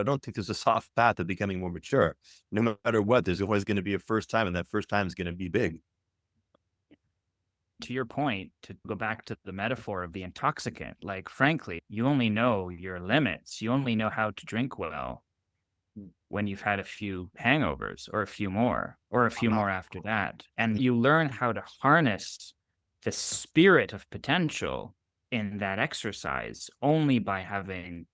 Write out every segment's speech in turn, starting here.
I don't think there's a soft path to becoming more mature. No matter what, there's always going to be a first time, and that first time is going to be big. To your point, to go back to the metaphor of the intoxicant, like, frankly, you only know your limits. You only know how to drink well when you've had a few hangovers or a few more or a few Uh-huh. more after that. And you learn how to harness the spirit of potential in that exercise only by having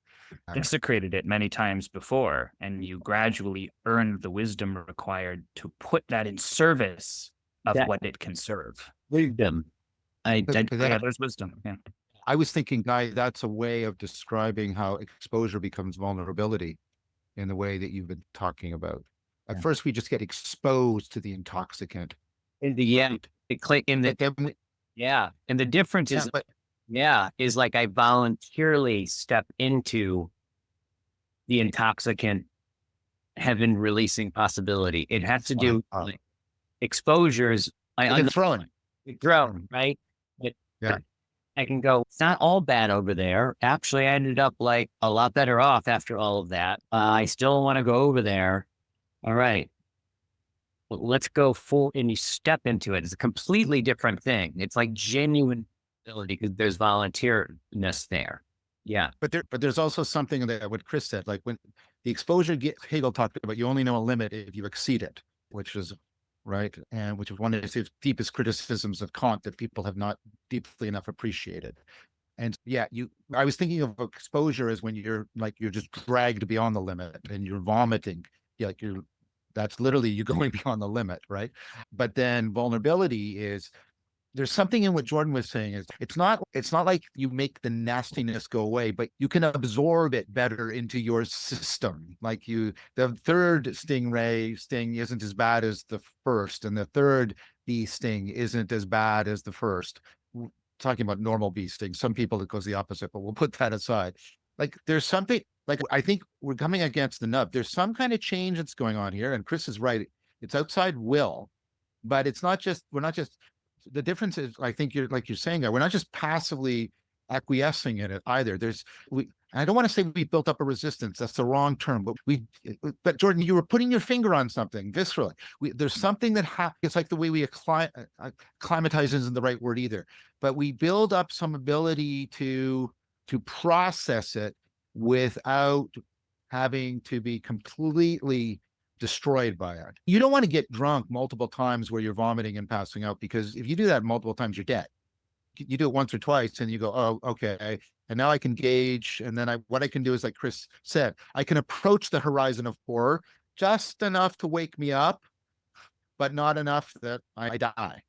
desecrated it many times before. And you gradually earn the wisdom required to put that in service of That what it can serve. wisdom. Yeah, there's wisdom. Yeah. I was thinking, Guy, that's a way of describing how exposure becomes vulnerability in the way that you've been talking about. At first, we just get exposed to the intoxicant. in the end, it click in the, But then and the difference is, but is like I voluntarily step into the intoxicant heaven releasing possibility. It has to do like exposures. it's thrown. Grown, right? Yeah. I can go, it's not all bad over there. Actually, I ended up like a lot better off after all of that. I still want to go over there. All right. Well, let's go full, and you step into it. It's a completely different thing. It's like genuine ability because there's volunteerness there. Yeah. But there's also something that what Chris said, like when the exposure Hegel talked about, you only know a limit if you exceed it, which is right. And which is one of his deepest criticisms of Kant that people have not deeply enough appreciated. And yeah, I was thinking of exposure as when you're just dragged beyond the limit and you're vomiting. That's literally you going beyond the limit, right? But then vulnerability is, there's something in what Jordan was saying is it's not like you make the nastiness go away, but you can absorb it better into your system. Like the third sting isn't as bad as the first, and the third bee sting isn't as bad as the first. Talking about normal bee sting, some people it goes the opposite, but we'll put that aside. Like there's something, like I think we're coming against the nub. There's some kind of change that's going on here, and Chris is right. It's outside will, but it's not just, we're not just, the difference is, I think you're saying that we're not just passively acquiescing in it either. I don't want to say we built up a resistance. That's the wrong term, but Jordan, you were putting your finger on something viscerally. There's something that it's like the way we acclimatize isn't the right word either, but we build up some ability to process it without having to be completely destroyed by it. You don't want to get drunk multiple times where you're vomiting and passing out, because if you do that multiple times, you're dead. You do it once or twice and you go, oh, okay. And now I can gauge. And then what I can do is, like Chris said, I can approach the horizon of horror just enough to wake me up, but not enough that I die.